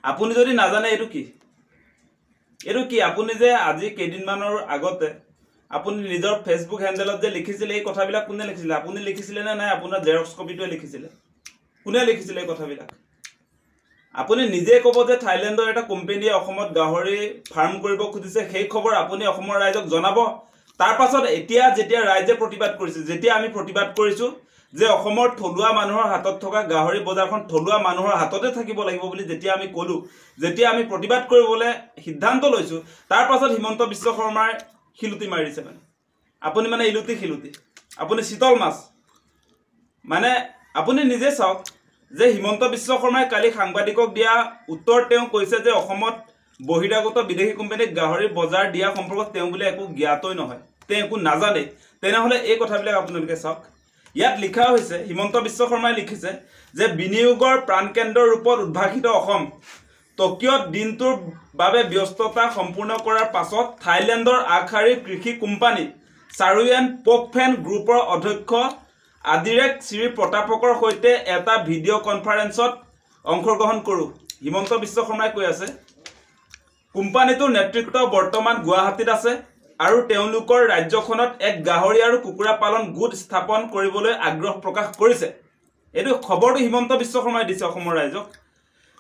আপুনি যদি নাজানে এইটো কি আপুনি যে আজি কেইদিনমানৰ আগতে আপুনি নিজৰ ফেসবুক হ্যান্ডেলত যে লিখিছিলে এই কথাবিলাক কোনে লিখিছিলে আপুনি লিখিছিলে নে নাই আপোনাৰ জেৰক্স কপিটোৱে লিখিছিলে কোনে লিখিছিলে এই কথাবিলাক আপুনি নিজে ক'ব যে থাইল্যান্ডৰ এটা কোম্পানীয়ে অসমত গাহৰি ফাৰ্ম কৰিব খুজিছে সেই খবৰ আপুনি অসমৰ ৰাইজক জনাব তাৰ পাছত এতিয়া যেতিয়া ৰাইজে প্ৰতিবাদ কৰিছে যেতিয়া আমি প্ৰতিবাদ কৰিছো যে অসমৰ থলুৱা মানুহৰ হাতত থকা গাহৰি বজাৰখন থলুৱা মানুহৰ হাততে থাকিব লাগিব বুলি যেতিয়া আমি কলো যেতিয়া আমি প্ৰতিবাদ কৰিবলৈ সিদ্ধান্ত লৈছো তাৰ পাছত হিমন্ত বিশ্ব শৰ্মাৰ খিলুতি মাৰিছে আপুনি মানে ইলুতি খিলুতি আপুনি শীতল মাছ মানে আপুনি নিজে চাওক যে হিমন্ত বিশ্ব শৰ্মাই কালি সাংবাদিকক দিয়া উত্তৰ তেওঁ কৈছে যে অসমত বহিৰাগত বিদেশী কোম্পানীক গাহৰি বজাৰ দিয়া সম্পৰ্কত তেওঁ বুলি একো জ্ঞাতই নহয় তেওঁ একো নাজানে তেনেহলে এই কথাবিলাক আপোনালোকে চাওক ইয়াত লিখা হৈছে হিমন্ত বিশ্ব শৰ্মাই লিখিছে যে বিনিয়োগৰ প্ৰাণকেন্দ্ৰৰ ৰূপত উদ্ভাসিত অসম টকিঅত দিনটোৰ বাবে ব্যস্ততা সম্পূৰ্ণ কৰাৰ পাছত থাইল্যান্ডৰ আগশাৰীৰ কৃষি কোম্পানী চাৰুয়ান পোকফেন গ্ৰুপৰ অধ্যক্ষ আদিৰেক শ্ৰী প্ৰতাপকৰ সৈতে এটা ভিডিঅ' কনফাৰেন্সত অংশগ্ৰহণ কৰো হিমন্ত বিশ্ব শৰ্মাই কৈ আছে কোম্পানীটোৰ নেতৃত্ব বৰ্তমান গুৱাহাটীত আছে আৰু তেওঁলোকৰ ৰাজ্যখনত এক গাহৰি আৰু কুকুৰা পালন গোট স্থাপন কৰিবলৈ আগ্ৰহ প্ৰকাশ কৰিছে এইটো খবৰটো হিমন্ত বিশ্ব শৰ্মাই দিছে অসমৰ ৰাইজক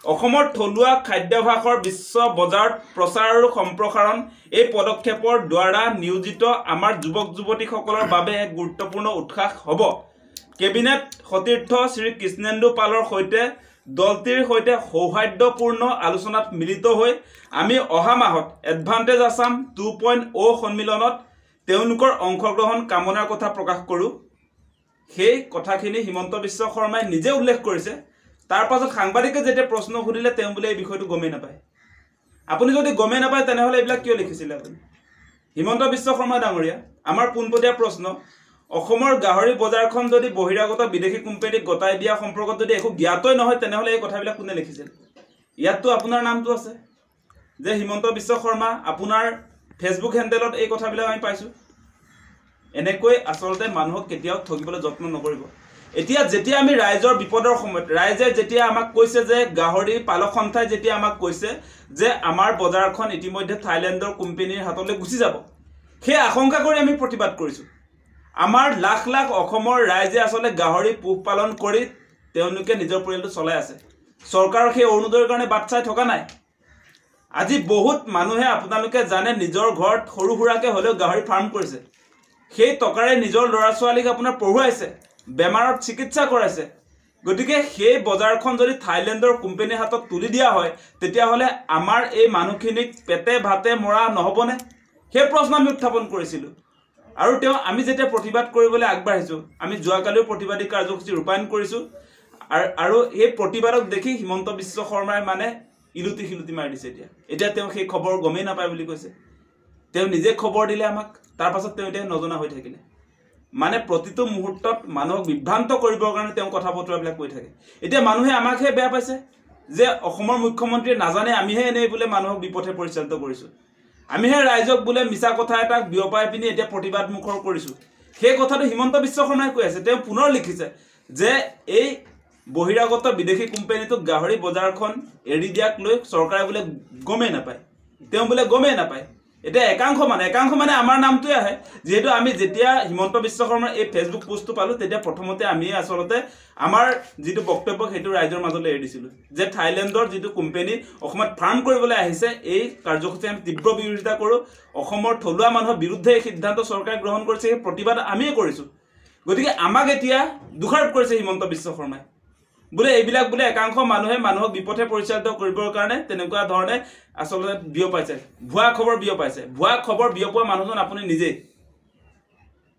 অসমৰ থলুৱা খাদ্যাভাসৰ বিশ্ব বজাৰত প্ৰচাৰ আৰু সম্প্ৰসাৰণ এই পদক্ষেপৰ দ্বাৰা নিয়োজিত আমাৰ যুৱক যুৱতীসকলৰ বাবে এক গুৰুত্বপূৰ্ণ উৎসাহ হ'ব কেবিনেট সতীৰ্থ শ্ৰী কৃষ্ণেন্দু পালৰ সৈতে দলটিৰ সৈতে সৌহাৰ্দ্যপূৰ্ণ আলোচনাত মিলিত হৈ আমি অহা মাহত এডভান্টেজ আসাম 2.0 সন্মিলনত তেওঁলোকৰ অংশগ্ৰহণ কামনাৰ কথা প্ৰকাশ কৰো সেই কথাখিনি হিমন্ত বিশ্ব শৰ্মাই নিজে উল্লেখ কৰিছে তাৰ পাছত সাংবাদিকে যেতিয়া প্ৰশ্ন সুধিলে তেওঁ বুলি এই বিষয়টো গমে নাপায় আপুনি যদি গমে নাপায় তেনেহলে এইবিলাক কিয় লিখিছিলে আপুনি হিমন্ত বিশ্ব শৰ্মা ডাঙৰীয়া আমাৰ পোনপটীয়া প্ৰশ্ন অসমৰ গাহৰি বজাৰখন যদি বহিৰাগত বিদেশী কোম্পানীক গতাই দিয়া সম্পৰ্কত যদি একো জ্ঞাতই নহয় তেনেহলে এই কথাবিলাক কোনে লিখিছিল ইয়াততো আপোনাৰ নামটো আছে যে হিমন্ত বিশ্ব শৰ্মা আপোনাৰ ফেসবুক হ্যান্ডেলত এই কথাবিলাক আমি পাইছো এনেকৈ আসলতে মানুহক কেতিয়াও ঠগিবলৈ যত্ন নকৰিব এতিয়া যেতিয়া আমি ৰাইজৰ বিপদৰ সময়ত ৰাইজে যেতিয়া আমাক কৈছে যে গাহৰি পালক সন্থাই যেতিয়া আমাক কৈছে যে আমাৰ বজাৰখন ইতিমধ্যে থাইল্যান্ডৰ কোম্পানীৰ হাতলৈ গুচি যাব সেই আশংকা কৰি আমি প্ৰতিবাদ কৰিছো আমাৰ লাখ লাখ অসমৰ ৰাইজে আসলে গাহৰি পোহ পালন কৰি তেওঁলোকে নিজৰ পৰিয়ালটো চলাই আছে চৰকাৰৰ সেই অৰুণোদয়ৰ কাৰণে বাট চাই থকা নাই আজি বহুত মানুহে আপোনালোকে জানে নিজৰ ঘৰত সৰু সুৰাকে হলেও গাহৰি ফাৰ্ম কৰিছে সেই টকাৰে নিজৰ ল'ৰা ছোৱালীক আপোনাৰ পঢ়ুৱাইছে বেমাৰত চিকিৎসা কৰাইছে গতিকে সেই বজাৰখন যদি থাইল্যান্ডৰ কোম্পানীৰ হাতত তুলি দিয়া হয় তেতিয়া হলে আমাৰ এই মানুহখিনিক পেটে ভাতে মৰা নহবনে সেই প্ৰশ্ন আমি উত্থাপন কৰিছিলো আৰু তেওঁ আমি যেতিয়া প্ৰতিবাদ কৰিবলৈ আগবাঢ়িছো আমি যোৱাকালিও প্ৰতিবাদী কাৰ্যসূচী ৰূপায়ণ কৰিছো আৰু এই প্ৰতিবাদক দেখি হিমন্ত বিশ্ব শৰ্মাই মানে ইলুতি খিলুতি মাৰি দিছে এতিয়া তেওঁ সেই খবৰ গমেই নাপায় বুলি কৈছে তেওঁ নিজে খবৰ দিলে আমাক তাৰ পাছত তেওঁ এতিয়া নজনা হৈ থাকিলে মানে প্ৰতিটো মুহূৰ্তত মানুহক বিভ্ৰান্ত কৰিবৰ কাৰণে তেওঁ কথা বতৰাবিলাক কৈ থাকে এতিয়া মানুহে আমাকহে বেয়া পাইছে যে অসমৰ মুখ্যমন্ত্ৰীয়ে নাজানে আমিহে এনেই বোলে মানুহক বিপথে পৰিচালিত কৰিছো আমিহে ৰাইজক বোলে মিছা কথা এটা বিয়পাই পিনি এতিয়া প্ৰতিবাদ মুখৰ কৰিছো সেই কথাটো হিমন্ত বিশ্ব শৰ্মাই কৈ আছে তেওঁ পুনৰ লিখিছে যে এই বহিৰাগত বিদেশী কোম্পানীটো গাহৰি বজাৰখন এৰি দিয়াক লৈ চৰকাৰে বোলে গমেই নাপায় তেওঁ বোলে গমেই নাপায় এটা একাংশ মানে আমাৰ নামটোই আহে যেহেতু আমি যেতিয়া হিমন্ত বিশ্ব শৰ্মাৰ এই ফেসবুক পোষ্টটো পালো তেতিয়া প্ৰথমতে আমি আসলতে আমাৰ যেটো বক্তব্য হেতু ৰাইজৰ মাজলৈ এৰি দিছিলো যে থাইল্যান্ডৰ যেটো কোম্পানী অসমত ফাৰ্ম কৰিবলৈ আহিছে এই কাৰ্যসূচী আমি তীব্ৰ বিৰোধিতা কৰো অসমৰ থলুৱা মানুহৰ বিৰুদ্ধে এই সিদ্ধান্ত চৰকাৰে গ্ৰহণ কৰিছে এই প্ৰতিবাদ আমিয়ে কৰিছো গতিকে আমাক এতিয়া দুখাৰ কৰিছে হিমন্ত বিশ্ব শৰ্মাই বোলে এইবিলাক বোলে একাংশ মানুহে মানুহক বিপথে পৰিচালিত কৰিবৰ কাৰণে তেনেকুৱা ধৰণে আসলতে বিয়পাইছে ভুৱা খবৰ বিয়পোৱা মানুহজন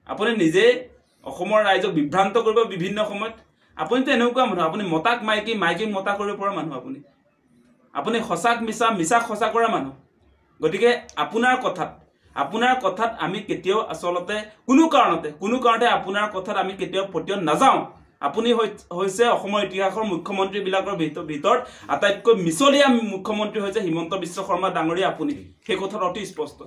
আপুনি নিজে অসমৰ ৰাইজক বিভ্ৰান্ত কৰিব বিভিন্ন সময়ত আপুনিতো এনেকুৱা মানুহ আপুনি মতাক মাইকী মতা কৰিব পৰা মানুহ আপুনি সঁচাক মিছা সঁচা কৰা মানুহ গতিকে আপোনাৰ কথাত আমি কেতিয়াও আসলতে কোনো কাৰণতে আপোনাৰ কথাত আমি কেতিয়াও পতিয়ন নাযাওঁ আপুনি হৈছে অসমৰ ইতিহাসৰ মুখ্যমন্ত্ৰী বিলাকৰ ভিতৰত আটাইতকৈ মিছলীয়া মুখ্যমন্ত্ৰী হৈছে হিমন্ত বিশ্ব শৰ্মা ডাঙৰীয়া আপুনি সেই কথাটো অতি স্পষ্ট